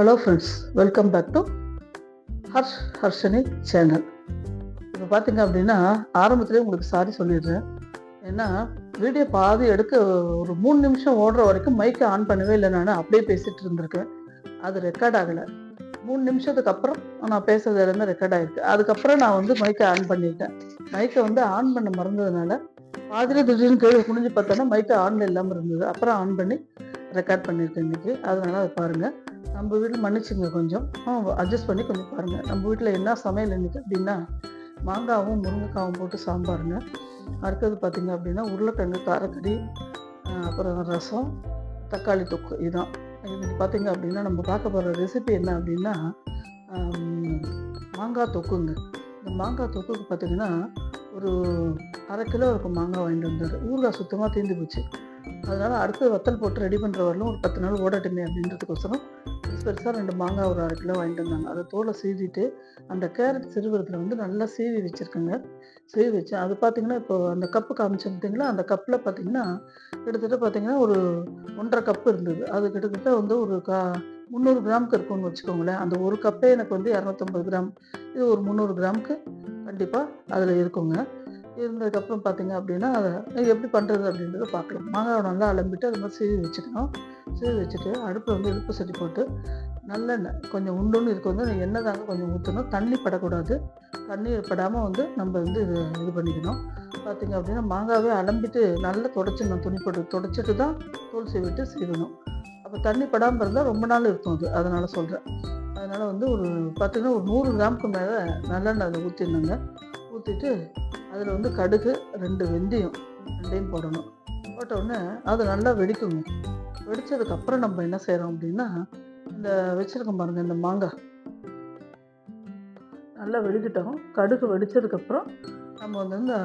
Hello friends, welcome back to Harshani channel. இப்போ பார்த்தீங்க அப்படின்னா ஆரம்பத்திலே உங்களுக்கு சாரி சொல்லிடுறேன். ஏன்னா வீடியோ பாதி எடுக்க ஒரு 3 நிமிஷம் ஓடுற வரைக்கும் மைக்கை ஆன் பண்ணவே இல்லை. நான் அப்படியே பேசிட்டு இருந்திருக்கேன். அது ரெக்கார்ட் ஆகலை. 3 நிமிஷத்துக்கு அப்புறம் நான் பேசுறது எல்லாமே ரெக்கார்ட் ஆகிருக்கு. அதுக்கப்புறம் நான் மைக்கை ஆன் பண்ணிட்டேன். மைக்கை ஆன் பண்ண மறந்ததுனால பாதியில் திடீர்னு கீழே குனிஞ்சு பார்த்தோன்னா மைக்கை ஆனில் இல்லாமல் இருந்தது. அப்புறம் ஆன் பண்ணி ரெக்கார்ட் பண்ணியிருக்கேன் இன்றைக்கி. அதனால அதை பாருங்கள். நம்ம வீட்டில் மன்னிச்சுங்க, கொஞ்சம் அட்ஜஸ்ட் பண்ணி கொஞ்சம் பாருங்கள். நம்ம வீட்டில் என்ன சமையல் இன்றைக்கி அப்படின்னா மாங்காவும் முருங்கைக்காவும் போட்டு சாம்பாருங்க. அடுத்தது பார்த்திங்க அப்படின்னா உருளைக்கிழங்கு காரக்கறி, அப்புறம் ரசம், தக்காளி தொக்கு. இதுதான் இன்றைக்கி பார்த்திங்க அப்படின்னா நம்ம பார்க்க போகிற ரெசிபி என்ன அப்படின்னா மாங்காய் தொக்குங்க. இந்த மாங்காய் தொக்குக்கு பார்த்திங்கன்னா ஒரு 1/2 கிலோ இருக்கும் மாங்காய் வாங்கிட்டு வந்தார். ஊறுகாய் சுத்தமாக தீர்ந்து போச்சு. அதனால் அடுத்து வத்தல் போட்டு ரெடி பண்ணுற வரலும் ஒரு 10 நாள் ஓடட்டுமே அப்படின்றதுக்கோசரம் பெருசாக 2 மாங்காய் ஒரு 1/2 கிலோ வாங்கிட்டு வந்தாங்க. அதை தோலை சீவிட்டு அந்த கேரட் சிறுவரத்தில் நல்லா சீவி வச்சுருக்கேங்க. சீவி வச்சேன். அது பார்த்திங்கன்னா இப்போ அந்த கப்பு காமிச்சேன் பார்த்தீங்களா, அந்த கப்பில் பார்த்திங்கன்னா கிட்டத்தட்ட பார்த்திங்கன்னா ஒரு 1.5 கப்பு இருந்தது. அது கிட்டத்தட்ட ஒரு 300 கிராமுக்கு இருக்கும்னு வச்சுக்கோங்களேன். அந்த ஒரு கப்பே எனக்கு 250 கிராம். இது ஒரு 300 கிராமுக்கு கண்டிப்பாக அதில் இருக்குங்க. இருந்ததுக்கப்புறம் பார்த்திங்க அப்படின்னா அதை எப்படி பண்ணுறது அப்படின்றத பார்க்கலாம். மாங்காவை நல்லா அலம்பிட்டு அது மாதிரி சீவி வச்சுக்கணும். சீவி வச்சுட்டு அடுப்பில் இடுப்பு சட்டி போட்டு நல்லெண்ணெய் கொஞ்சம் உண்டுன்னு இருக்க எண்ணெய் தாங்க கொஞ்சம் ஊற்றணும். தண்ணி படக்கூடாது. தண்ணி படாமல் நம்ம இது பண்ணிக்கணும். பார்த்திங்க அப்படின்னா மாங்காவே அலம்பிட்டு நல்லா துடைச்சிடணும். துணி போட்டு துடைச்சிட்டு தான் தோல் சீவிட்டு செய்யணும். அப்போ தண்ணி படாமல் இருந்தால் ரொம்ப நாள் இருக்கும் அது. அதனால் சொல்கிறேன். அதனால் ஒரு பார்த்திங்கன்னா ஒரு 100 கிராமுக்கு மேலே நல்லெண்ணெய் அதை ஊற்றிடணுங்க. ஊற்றிட்டு அதில் கடுகு 2 வெந்தயம் 2யும் போடணும். போட்டோடனே அது நல்லா வெடிக்குங்க. வெடித்ததுக்கப்புறம் நம்ம என்ன செய்கிறோம் அப்படின்னா இந்த வச்சுருக்கோம் பாருங்கள், இந்த மாங்காய் நல்லா வெடிக்கிட்டோம். கடுகு வெடித்ததுக்கப்புறம் நம்ம இந்த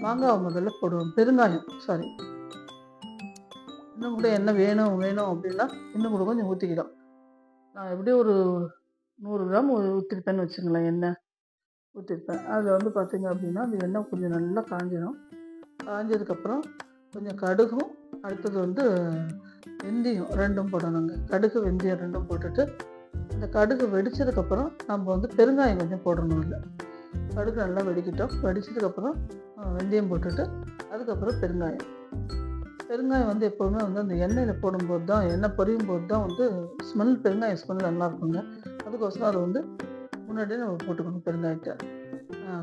மாங்காவை முதல்ல போடுவோம். பெருங்காயம் இன்னும் கூட என்ன வேணும் அப்படின்னா இன்னும் கூட கொஞ்சம் ஊற்றிக்கிடும். நான் எப்படியும் ஒரு 100 கிராம் ஊற்றிருப்பேன்னு வச்சுங்களேன். எண்ணெய் ஊற்றிருப்பேன். அதில் பார்த்திங்க அப்படின்னா அந்த எண்ணெய் கொஞ்சம் நல்லா காஞ்சிடும். காஞ்சதுக்கப்புறம் கொஞ்சம் கடுகும், அடுத்தது வெந்தயம் 2ம் போடணுங்க. கடுகு வெந்தயம் 2ம் போட்டுட்டு இந்த கடுகு வெடித்ததுக்கப்புறம் நம்ம பெருங்காயம் கொஞ்சம் போடணும். இல்லை, கடுகு நல்லா வெடிக்கிட்டோம். வெடித்ததுக்கப்புறம் வெந்தயம் போட்டுட்டு அதுக்கப்புறம் பெருங்காயம் எப்போவுமே அந்த எண்ணெயில் போடும்போது தான், எண்ணெய் பொரியும் போது தான் ஸ்மெல், பெருங்காயம் ஸ்மெல் நல்லா இருக்குங்க. அதுக்கோசரம் அதை முன்னாடியே நம்ம போட்டுக்கணும். பெருங்காயத்தை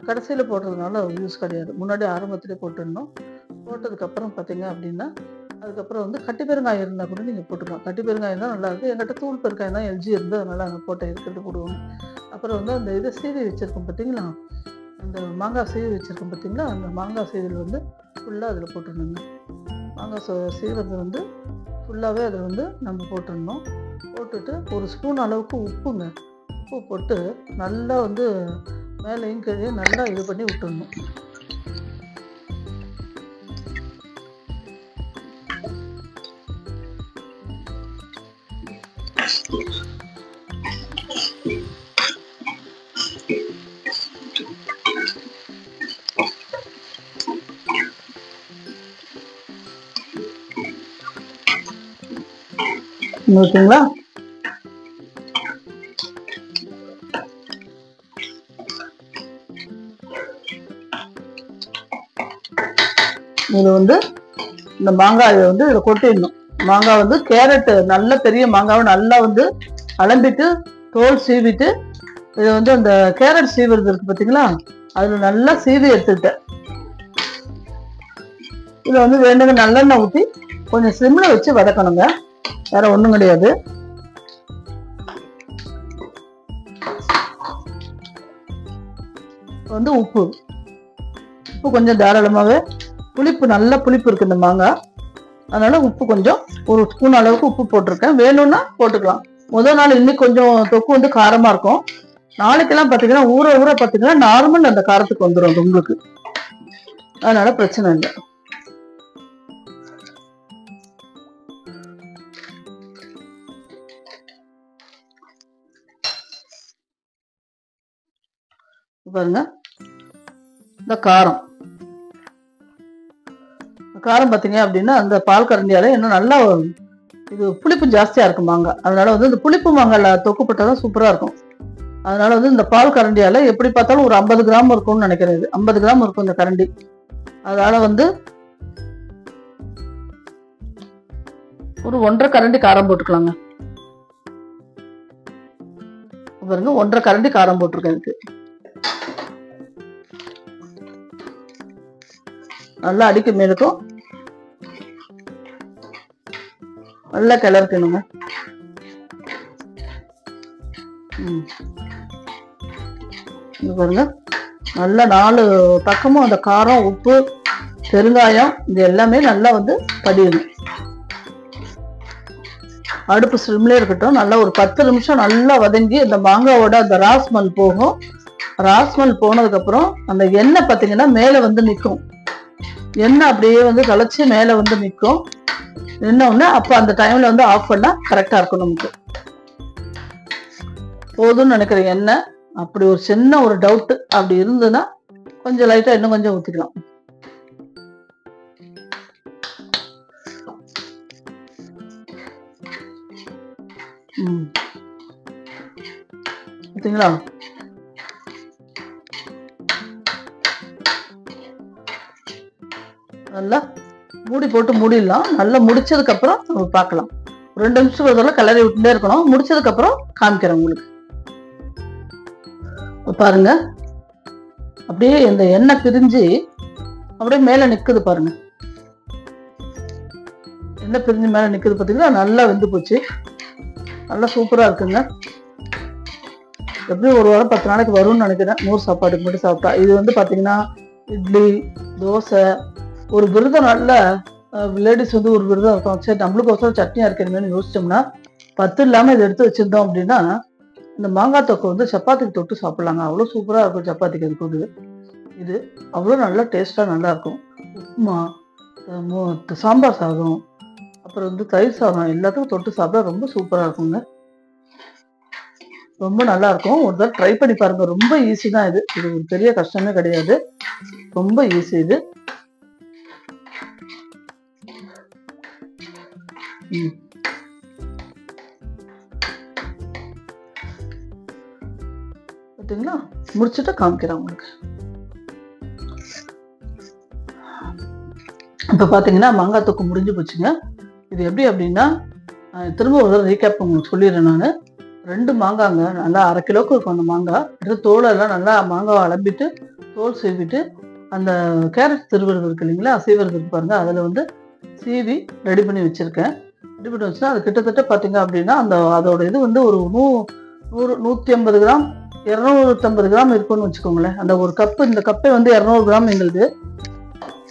கடைசியில் போடுறதுனால யூஸ் கிடையாது. முன்னாடி ஆரம்பத்திலே போட்டுடணும். போட்டதுக்கப்புறம் பார்த்திங்க அப்படின்னா அதுக்கப்புறம் கட்டி பெருங்காயம் இருந்தால் கூட நீங்கள் போட்டுக்கலாம். கட்டி பெருங்காயம் தான் நல்லாயிருக்கு. என்கிட்ட தூள் பெருங்காயம் தான் எல்ஜி இருந்து அதனால் அங்கே போட்ட இருக்கிறது போடுவோம். அப்புறம் அந்த இதை சீவி வச்சுருக்கோம் பார்த்திங்களா, அந்த மாங்காய் சீவி வச்சுருக்கோம் பார்த்திங்களா, அந்த மாங்காய் சீவில் ஃபுல்லாக அதில் போட்டுடணுங்க. மாங்காய் சீவுறது ஃபுல்லாகவே அதில் நம்ம போட்டுடணும். போட்டுட்டு ஒரு ஸ்பூன் அளவுக்கு உப்புங்க. உப்பு போட்டு நல்லா மேலேயும் கீழே நல்லா இது பண்ணி விட்டுடணும். ஓகேங்களா? இது இந்த மாங்காயை இதில் கொட்டிடணும். மாங்காய் கேரட்டு நல்ல பெரிய மாங்காவை நல்லா அலம்பிட்டு தோல் சீவிட்டு இதை அந்த கேரட் சீவுறது இருக்கு பார்த்தீங்களா, அதில் நல்லா சீவி எடுத்துக்கிட்டேன். இதில் வேண்டுங்க நல்லெண்ணெய் ஊற்றி கொஞ்சம் சிம்மில் வச்சு வதக்கணுங்க. வேற ஒன்றும் கிடையாது. உப்பு கொஞ்சம் தாராளமாகவே, புளிப்பு நல்ல புளிப்பு இருக்கு இந்த மாங்காய். அதனால உப்பு கொஞ்சம் ஒரு ஸ்பூன் அளவுக்கு உப்பு போட்டிருக்கேன். வேணும்னா போட்டுக்கலாம். முதல் நாள் இன்னைக்கு கொஞ்சம் தொக்கு காரமா இருக்கும். நாளைக்கெல்லாம் பார்த்தீங்கன்னா ஊற பார்த்தீங்கன்னா நார்மல் அந்த காரத்துக்கு வந்துடும் உங்களுக்கு. அதனால பிரச்சனை இல்லை. பாருங்க, இந்த காரம் பார்த்தீங்க அப்படின்னா அந்த பால் கரண்டியால இன்னும் நல்லா இது புளிப்பு ஜாஸ்தியாக இருக்கும் மாங்காய். அதனால வந்து இந்த புளிப்பு மாங்காயில் தொக்கு போட்டால் தான் சூப்பராக இருக்கும். அதனால வந்து இந்த பால் கரண்டியால் எப்படி பார்த்தாலும் ஒரு 50 கிராம் இருக்கும்னு நினைக்கிறது. 50 கிராம் இருக்கும் இந்த கரண்டி. அதனால வந்து ஒரு 1.5 கரண்டி காரம் போட்டுக்கலாங்க. பாருங்க 1.5 கரண்டி காரம் போட்டிருக்கேன். இதுக்கு நல்லா அடிக்க மேலுக்கும் நல்லா கிளறிக்கணுங்க. பாருங்க நல்லா 4 பக்கமும் அந்த காரம், உப்பு, பெருங்காயம் இது எல்லாமே நல்லா வந்து படியணும். அடுப்பு சிம்லே இருக்கட்டும். நல்லா ஒரு 10 நிமிஷம் நல்லா வதங்கி அந்த மாங்காவோட அந்த ராஸ்மல் போகும். ராஸ்மல் போனதுக்கு அப்புறம் அந்த எண்ணெய் பார்த்தீங்கன்னா மேலே வந்து நிற்கும். எண்ணெய் அப்படியே வந்து கலைச்சி மேலே வந்து நிற்கும். நின்ன உடனே அப்போ அந்த டைம்ல வந்து ஆஃப் பண்ணா கரெக்டா இருக்கும். நமக்கு போதும்னு நினைக்கிற எண்ணெய். அப்படி ஒரு சின்ன ஒரு டவுட் அப்படி இருந்ததுன்னா கொஞ்சம் லைட்டா இன்னும் கொஞ்சம் ஊத்திக்கலாம். பார்த்தீங்களா? நல்லா மூடி போட்டு மூடிடலாம். நல்லா முடிச்சதுக்கு அப்புறம் நம்ம பார்க்கலாம். 2 நிமிஷம் வரதெல்லாம் கிளறி விட்டுட்டே இருக்கணும். முடிச்சதுக்கு அப்புறம் காமிக்கிறேன் உங்களுக்கு. பாருங்க அப்படியே இந்த எண்ணெய் பிரிஞ்சு அப்படியே மேல நிக்குது பாருங்க. எண்ணெய் பிரிஞ்சு மேல நிக்குது பார்த்தீங்களா? நல்லா வெந்து போச்சு. நல்லா சூப்பரா இருக்குங்க. எப்படியும் ஒரு வாரம் 10 நாளைக்கு வரும்னு நினைக்கிறேன். 100 சாப்பாடுக்கு மட்டும் சாப்பிட்டா. இது வந்து பாத்தீங்கன்னா இட்லி, தோசை, ஒரு விரதம் நல்ல லேடிஸ் வந்து ஒரு விரதம் இருக்கும். சரி நம்மளுக்கு ஒசரம் சட்னியா இருக்கணுமேனு யோசிச்சோம்னா 10 இல்லாம இதை எடுத்து வச்சிருந்தோம் அப்படின்னா இந்த மாங்காய் தொக்கை வந்து சப்பாத்திக்கு தொட்டு சாப்பிடலாங்க. அவ்வளோ சூப்பரா இருக்கும் சப்பாத்திக்கு. அது இது அவ்வளோ நல்லா டேஸ்டா நல்லா இருக்கும். உப்புமா, சாம்பார் சாதம், அப்புறம் வந்து தயிர் சாதம் எல்லாத்துக்கும் தொட்டு சாப்பிட ரொம்ப சூப்பரா இருக்குங்க. ரொம்ப நல்லா இருக்கும். ஒரு தடவை ட்ரை பண்ணி பாருங்க. ரொம்ப ஈஸி தான் இது. இது ஒரு பெரிய கஷ்டமே கிடையாது. ரொம்ப ஈஸி இது. பார்த்தீங்களா? முடிச்சுட்டு காமிக்கிறேன் உங்களுக்கு. இப்போ பார்த்தீங்கன்னா மாங்காய் தொக்கு முடிஞ்சு போச்சுங்க. இது எப்படி அப்படின்னா திரும்ப ஒரு தடவை ரீகேப் உங்களுக்கு சொல்லிடுறேன். நான் 2 மாங்காங்க நல்லா 1/2 கிலோக்கு இருக்கும். அந்த மாங்காய் எடுத்து தோலெல்லாம் நல்லா மாங்காவை அலம்பிட்டு தோல் சீவிட்டு அந்த கேரட் திருவுறது இருக்கு இல்லைங்களா? சீவுறது இருக்கு பாருங்க. அதில் வந்து சீவி ரெடி பண்ணி வச்சிருக்கேன். ரெடி பண்ணி வச்சுன்னா அது கிட்டத்தட்ட பார்த்தீங்க அப்படின்னா அதோட இது வந்து ஒரு 150 கிராம் 250 கிராம் இருக்கும்னு வச்சுக்கோங்களேன். அந்த ஒரு கப்பு, இந்த கப்பே வந்து 200 கிராம் எங்களுது.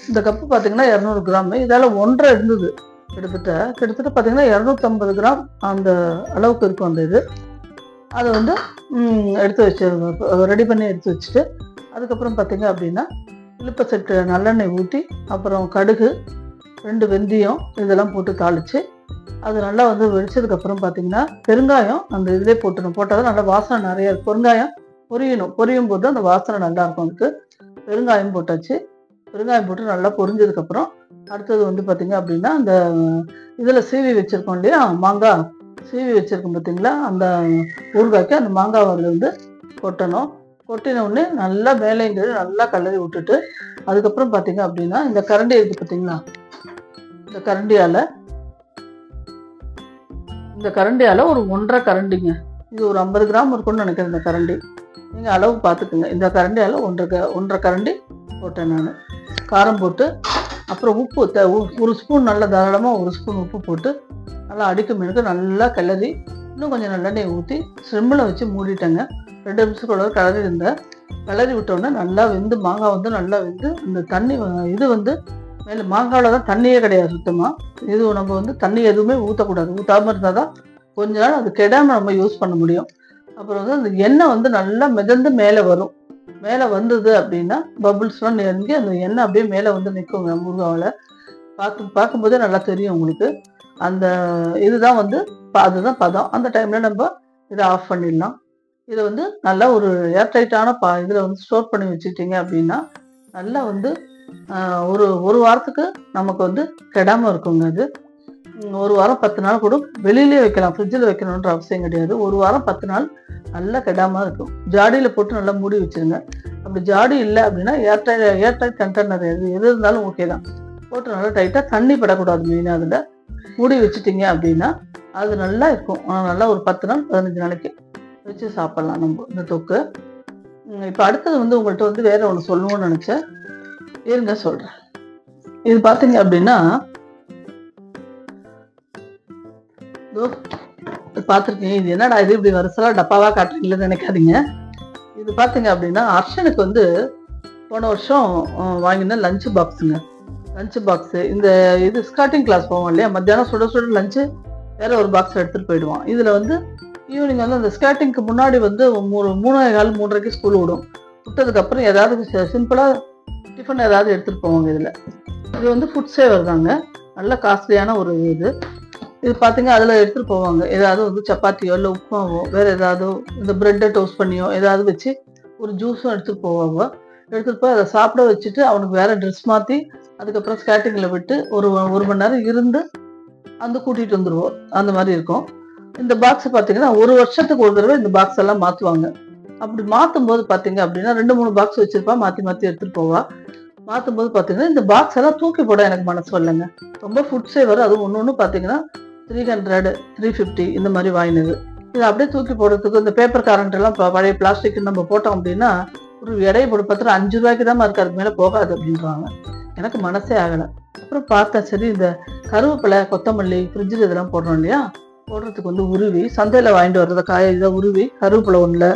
இந்த கப்பு பார்த்தீங்கன்னா 200 கிராம். இதால 1.5 இருந்தது. கிட்டத்தட்ட பார்த்தீங்கன்னா 250 கிராம் அந்த அளவுக்கு இருக்கும் அந்த இது. அதை வந்து எடுத்து வச்சு ரெடி பண்ணி எடுத்து வச்சுட்டு அதுக்கப்புறம் பார்த்தீங்க அப்படின்னா இழுப்ப செட்டு நல்லெண்ணெய் ஊற்றி அப்புறம் கடுகு, 2 வெந்தயம் இதெல்லாம் போட்டு தாளித்து அது நல்லா வந்து வெடிச்சதுக்கப்புறம் பார்த்தீங்கன்னா பெருங்காயம் அந்த இதிலே போட்டணும். போட்டால் நல்லா வாசனை நிறைய இருக்கும். பெருங்காயம் பொரியும் போது அந்த வாசனை நல்லா இருக்கும். அதுக்கு பெருங்காயம் போட்டாச்சு. பெருங்காயம் போட்டு நல்லா பொரிஞ்சதுக்கப்புறம் அடுத்தது வந்து பார்த்தீங்க அப்படின்னா அந்த இதில் சீவி வச்சுருக்கோம் இல்லையா? மாங்காய் சீவி வச்சுருக்கோம் பார்த்தீங்களா? அந்த ஊறுகாய்க்கு அந்த மாங்காய் அதில் வந்து கொட்டணும். கொட்டின உடனே நல்லா மேலேங்க நல்லா கிளறி விட்டுட்டு அதுக்கப்புறம் பார்த்தீங்க அப்படின்னா இந்த கரண்டி இருக்குது பார்த்தீங்களா? இந்த கரண்டியால் ஒரு 1.5 கரண்டிங்க. இது ஒரு 50 கிராம் இருக்கும்னு நினைக்கிறேன் இந்த கரண்டி. நீங்கள் அளவு பார்த்துக்குங்க. இந்த கரண்டியால் 1.5 கரண்டி போட்டேன் நான். காரம் போட்டு அப்புறம் உப்பு 1 ஸ்பூன் நல்லா தாராளமாக 1 ஸ்பூன் உப்பு போட்டு நல்லா அடிக்கும் மீனுக்கு நல்லா கிளறி இன்னும் கொஞ்சம் நல்லெண்ணெய் ஊற்றி சிம்மில் வச்சு மூடிட்டேங்க. 2 நிமிஷத்தோட கிளறி விட்டோன்னே நல்லா வெந்து மாங்காய் வந்து நல்லா வெந்து அந்த தண்ணி இது வந்து மேலே மாங்காவில் தான் தண்ணியே கிடையாது சுத்தமாக. இது நம்ம வந்து தண்ணி எதுவுமே ஊற்றக்கூடாது. ஊற்றாமல் இருந்தால் தான் கொஞ்ச நாள் அது கெடாமல் நம்ம யூஸ் பண்ண முடியும். அப்புறம் வந்து அந்த எண்ணெய் வந்து நல்லா மிதந்து மேலே வரும். மேலே வந்தது அப்படின்னா பபுள்ஸ்லாம் நெருங்கி அந்த எண்ணெய் அப்படியே மேலே வந்து நிற்குங்க முருகாவில். பார்க்கும்போதே நல்லா தெரியும் உங்களுக்கு. அந்த இதுதான் வந்து அதுதான் பதம். அந்த டைமில் நம்ம இதை ஆஃப் பண்ணிடலாம். இதை வந்து நல்லா ஒரு ஏர்டைட்டான இதில் வந்து ஸ்டோர் பண்ணி வச்சுக்கிட்டீங்க அப்படின்னா நல்லா வந்து ஒரு வாரத்துக்கு நமக்கு வந்து கெடாமல் இருக்குங்க. அது ஒரு வாரம் 10 நாள் கூட வெளியிலேயே வைக்கலாம், ஃப்ரிட்ஜில் வைக்கணுன்ற அவசியம் கிடையாது. ஒரு வாரம் 10 நாள் நல்லா கெடாமல் இருக்கும். ஜாடியில் போட்டு நல்லா மூடி வச்சுருங்க. அப்படி ஜாடி இல்லை அப்படின்னா ஏர்டைட் கண்டெய்னர் எது இருந்தாலும் ஓகே தான். போட்டு நல்லா டைட்டாக தண்ணி படக்கூடாது. மெயினாக அதில் மூடி வச்சுட்டிங்க அப்படின்னா அது நல்லா இருக்கும். நல்லா ஒரு 10 நாள் 15 நாளைக்கு வச்சு சாப்பிட்லாம் நம்ம இந்த தொக்கு. இப்போ அடுத்தது வந்து உங்கள்கிட்ட வந்து வேற ஒன்று சொல்லணும்னு நினச்சேன், இருங்க சொல்கிறேன். இது பார்த்தீங்க அப்படின்னா பார்த்துருக்கீங்க. இது என்னடா இது இப்படி வருஷலாம் டப்பாவாக காட்டுறீங்களன்னு நினைக்காதீங்க. இது பார்த்தீங்க அப்படின்னா அர்ஷனுக்கு வந்து போன வருஷம் வாங்கின லஞ்ச் பாக்ஸுங்க. லஞ்ச் பாக்ஸு இந்த இது ஸ்கார்டிங் கிளாஸ் போவோம் இல்லையா, மத்தியானம் சுட சுட லஞ்சு வேற ஒரு பாக்ஸ் எடுத்துகிட்டு போயிடுவான். இதில் வந்து ஈவினிங் வந்து அந்த ஸ்கேட்டிங்க்கு முன்னாடி வந்து 3:15 3:30 ஸ்கூல் விடும். விட்டதுக்கப்புறம் ஏதாவது சிம்பிளாக டிஃபன் ஏதாவது எடுத்துகிட்டு போவாங்க. இது வந்து ஃபுட் சேவர் தாங்க, நல்ல காஸ்ட்லியான ஒரு இது பார்த்தீங்க. அதில் எடுத்துகிட்டு போவாங்க. ஏதாவது வந்து சப்பாத்தியோ இல்லை உப்புமாவோ வேறு ஏதாவது இந்த ப்ரெட்டை டோஸ்ட் பண்ணியோ ஏதாவது வச்சு ஒரு ஜூஸும் எடுத்துகிட்டு போவாங்க. எடுத்துகிட்டு போய் அதை சாப்பிட வச்சுட்டு அவனுக்கு வேறு ட்ரெஸ் மாற்றி அதுக்கப்புறம் ஸ்கேட்டிங்கில் விட்டு ஒரு மணி நேரம் இருந்து அந்த கூட்டிகிட்டு வந்துடுவோம். அந்த மாதிரி இருக்கும். இந்த பாக்ஸ் பார்த்தீங்கன்னா ஒரு வருஷத்துக்கு ஒரு தடவை இந்த பாக்ஸ் எல்லாம் மாற்றுவாங்க. அப்படி மாற்றும் போது பார்த்தீங்க அப்படின்னா 2-3 பாக்ஸ் வச்சுருப்பா, மாற்றி மாற்றி எடுத்துகிட்டு போவா. மாற்றும் போது பார்த்தீங்கன்னா இந்த பாக்ஸ் எல்லாம் தூக்கி போட எனக்கு மனசு வரலைங்க. ரொம்ப ஃபுட் சேவர். அது ஒன்று பார்த்தீங்கன்னா 300 350 இந்த மாதிரி வாங்கினது. இது அப்படியே தூக்கி போடுறதுக்கு இந்த பேப்பர் கரண்ட் எல்லாம் பழைய பிளாஸ்டிக் நம்ம போட்டோம் அப்படின்னா ஒரு எடையை போட்டு பார்த்துட்டு 5 ரூபாய்க்கு தான் இருக்கு, அதுக்கு மேலே போகாது அப்படின்றாங்க. எனக்கு மனசே ஆகலை. அப்புறம் பார்த்தேன், சரி இந்த கருவேப்பிலை கொத்தமல்லி ஃப்ரிட்ஜில் இதெல்லாம் போடுறோம் இல்லையா, போடுறதுக்கு வந்து உருவி சந்தையில் வாங்கிட்டு வர்றத காய இதை உருவி கருவேப்பிலை ஒன்றில்,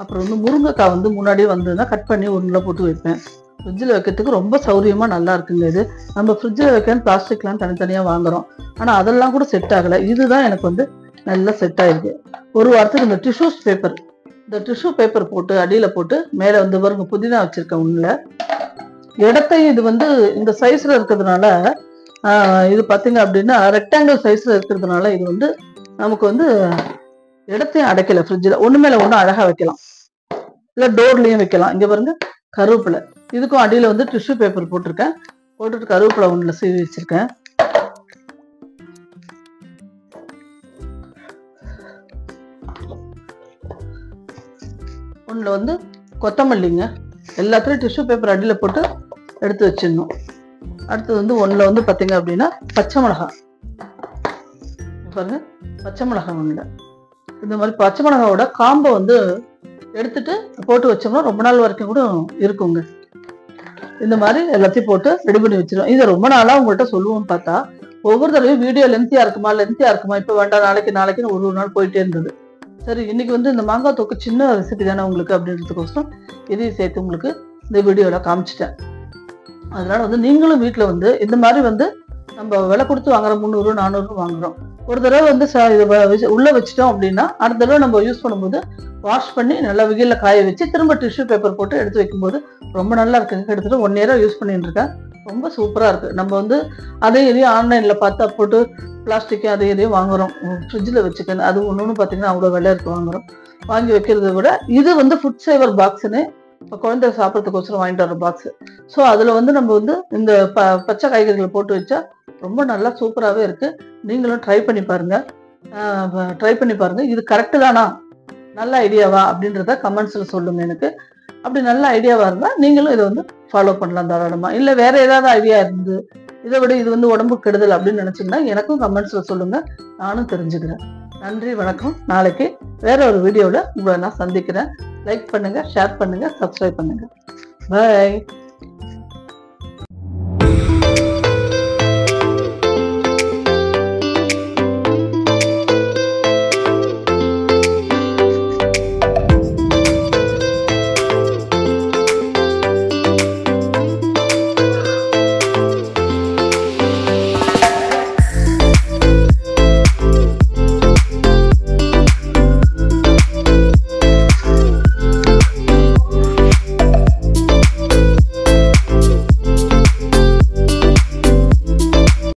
அப்புறம் வந்து முருங்கைக்காய் வந்து முன்னாடியே வந்ததுன்னா கட் பண்ணி ஒன்றில் போட்டு வைப்பேன். ஃப்ரிட்ஜில் வைக்கிறதுக்கு ரொம்ப சௌரியமாக நல்லா இருக்குங்க. இது நம்ம ஃப்ரிட்ஜில் வைக்கணும் பிளாஸ்டிக்லாம் தனித்தனியாக வாங்குறோம், ஆனால் அதெல்லாம் கூட செட் ஆகலை. இதுதான் எனக்கு வந்து நல்லா செட் ஆகிருக்கு. ஒரு வாரத்துக்கு இந்த டிஷ்யூ பேப்பர் போட்டு அடியில் போட்டு மேலே வந்து பாருங்க புதினா வச்சுருக்கேன். உள்ள இடத்தையும் இது வந்து இந்த சைஸில் இருக்கிறதுனால இது பார்த்தீங்க அப்படின்னா ரெக்டாங்கிள் சைஸில் இருக்கிறதுனால இது வந்து நமக்கு வந்து இடத்தையும் அடைக்கலை. ஃப்ரிட்ஜில் ஒன்று மேலே ஒன்று அழகாக வைக்கலாம், இல்லை டோர்லேயும் வைக்கலாம். இங்கே பாருங்க கருவேப்பிலை, இதுக்கும் அடியில் வந்து டிஷ்யூ பேப்பர் போட்டிருக்கேன். போட்டுட்டு கருவேப்பிலை ஒன்றில் சீவி வச்சிருக்கேன். ஒன்றில் வந்து கொத்தமல்லிங்க, எல்லாத்துலேயும் டிஷ்யூ பேப்பர் அடியில் போட்டு எடுத்து வச்சிடணும். அடுத்தது வந்து ஒன்றில் வந்து பார்த்தீங்க அப்படின்னா பச்சை மிளகாய் பாருங்க, பச்சை மிளகாய் ஒன்றில் இந்த மாதிரி பச்சை மிளகாவோட காம்பை வந்து எடுத்துட்டு போட்டு வச்சோம்னா ரொம்ப நாள் வரைக்கும் கூட இருக்குங்க. இந்த மாதிரி எல்லாத்தையும் போட்டு ரெடி பண்ணி வச்சிருவோம். இதை ரொம்ப நாளாக உங்கள்கிட்ட சொல்லுவோம்னு பார்த்தா ஒவ்வொரு தடவையும் வீடியோ லென்த்தியாக இருக்குமா இப்போ வேண்டாம் நாளைக்குன்னு ஒரு நாள் போயிட்டே இருந்தது. சரி, இன்னைக்கு வந்து இந்த மாங்காய் தொக்கு சின்ன ரெசிபி தானே உங்களுக்கு அப்படின்றதுக்கோசரம் இதையும் சேர்த்து உங்களுக்கு இந்த வீடியோவில் காமிச்சிட்டேன். அதனால வந்து நீங்களும் வீட்டில் வந்து இந்த மாதிரி வந்து நம்ம விலை கொடுத்து வாங்குறோம், 300 400 வாங்குறோம். ஒரு தடவை வந்து உள்ளே வச்சிட்டோம் அப்படின்னா அடுத்த தடவை நம்ம யூஸ் பண்ணும்போது வாஷ் பண்ணி நல்லா வெயிலில் காய வச்சு திரும்ப டிஷ்யூ பேப்பர் போட்டு எடுத்து வைக்கும்போது ரொம்ப நல்லா இருக்குங்க. கிட்டத்தட்ட 1 year யூஸ் பண்ணிட்டு இருக்கேன். ரொம்ப சூப்பராக இருக்குது. நம்ம வந்து அதே இதையும் ஆன்லைனில் பார்த்தா போட்டு பிளாஸ்டிக்கு அதே இதையும் வாங்குறோம், ஃப்ரிட்ஜில் வச்சுக்கணும். அது ஒன்று பார்த்தீங்கன்னா அவ்வளோ விலை இருக்கு வாங்கி வைக்கிறத விட இது வந்து ஃபுட் சேவர் பாக்ஸுன்னு இப்போ குழந்தை சாப்பிட்றதுக்கோசரம் வாங்கிட்டு வர பாக்ஸு. ஸோ அதில் வந்து நம்ம வந்து இந்த பச்சை காய்கறிகளை போட்டு வச்சா ரொம்ப நல்லா சூப்பராகவே இருக்குது. நீங்களும் ட்ரை பண்ணி பாருங்கள். இது கரெக்டு தானா, நல்ல ஐடியாவா அப்படின்றத கமெண்ட்ஸில் சொல்லுங்கள் எனக்கு. அப்படி நல்ல ஐடியாவாக இருந்தால் நீங்களும் இதை வந்து ஃபாலோ பண்ணலாம் தாராளமாக. இல்லை வேறு ஏதாவது ஐடியா இருந்து இதை விட இது வந்து உடம்புக்கு கெடுதல் அப்படின்னு நினச்சிங்கன்னா எனக்கும் கமெண்ட்ஸில் சொல்லுங்கள், நானும் தெரிஞ்சுக்கிறேன். நன்றி, வணக்கம். நாளைக்கு வேற ஒரு வீடியோவில் உங்களை நான் சந்திக்கிறேன். லைக் பண்ணுங்கள், ஷேர் பண்ணுங்கள், சப்ஸ்கிரைப் பண்ணுங்கள். பாய்.